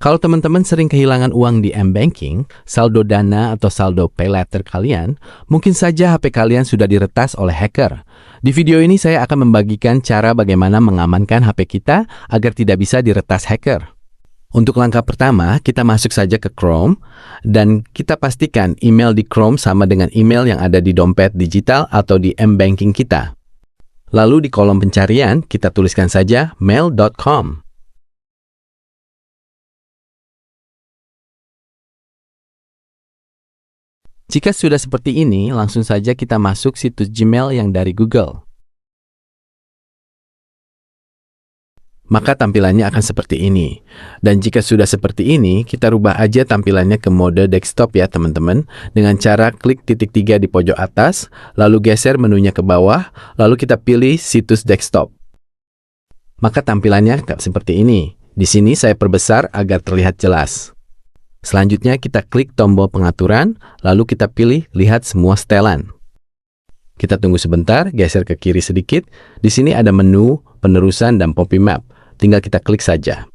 Kalau teman-teman sering kehilangan uang di M-Banking, saldo dana atau saldo pay later kalian, mungkin saja HP kalian sudah diretas oleh hacker. Di video ini saya akan membagikan cara bagaimana mengamankan HP kita agar tidak bisa diretas hacker. Untuk langkah pertama, kita masuk saja ke Chrome, dan kita pastikan email di Chrome sama dengan email yang ada di dompet digital atau di M-Banking kita. Lalu di kolom pencarian, kita tuliskan saja mail.com. Jika sudah seperti ini, langsung saja kita masuk situs Gmail yang dari Google. Maka tampilannya akan seperti ini. Dan jika sudah seperti ini, kita rubah aja tampilannya ke mode desktop ya teman-teman, dengan cara klik titik 3 di pojok atas, lalu geser menunya ke bawah, lalu kita pilih situs desktop. Maka tampilannya seperti ini. Di sini saya perbesar agar terlihat jelas. Selanjutnya kita klik tombol pengaturan, lalu kita pilih lihat semua setelan. Kita tunggu sebentar, geser ke kiri sedikit. Di sini ada menu, penerusan, dan Poppy Map. Tinggal kita klik saja.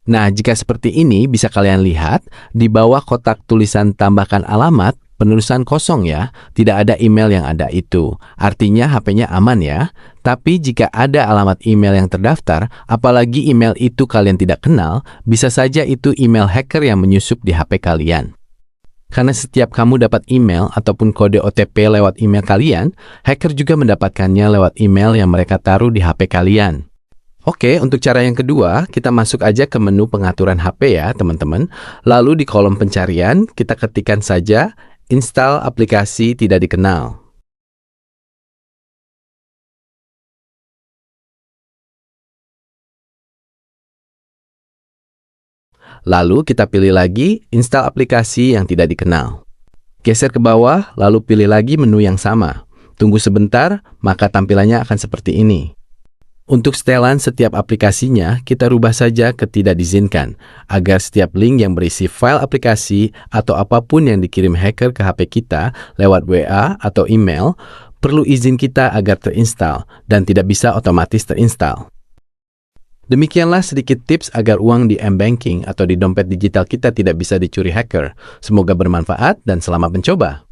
Nah, jika seperti ini bisa kalian lihat, di bawah kotak tulisan tambahkan alamat, penerusan kosong ya, tidak ada email yang ada itu. Artinya HP-nya aman ya. Tapi jika ada alamat email yang terdaftar, apalagi email itu kalian tidak kenal, bisa saja itu email hacker yang menyusup di HP kalian. Karena setiap kamu dapat email ataupun kode OTP lewat email kalian, hacker juga mendapatkannya lewat email yang mereka taruh di HP kalian. Oke, untuk cara yang kedua, kita masuk aja ke menu pengaturan HP ya teman-teman. Lalu di kolom pencarian, kita ketikkan saja install aplikasi tidak dikenal. Lalu kita pilih lagi install aplikasi yang tidak dikenal. Geser ke bawah, lalu pilih lagi menu yang sama. Tunggu sebentar, maka tampilannya akan seperti ini. Untuk setelan setiap aplikasinya, kita rubah saja ke tidak diizinkan, agar setiap link yang berisi file aplikasi atau apapun yang dikirim hacker ke HP kita lewat WA atau email, perlu izin kita agar terinstall dan tidak bisa otomatis terinstall. Demikianlah sedikit tips agar uang di M-Banking atau di dompet digital kita tidak bisa dicuri hacker. Semoga bermanfaat dan selamat mencoba.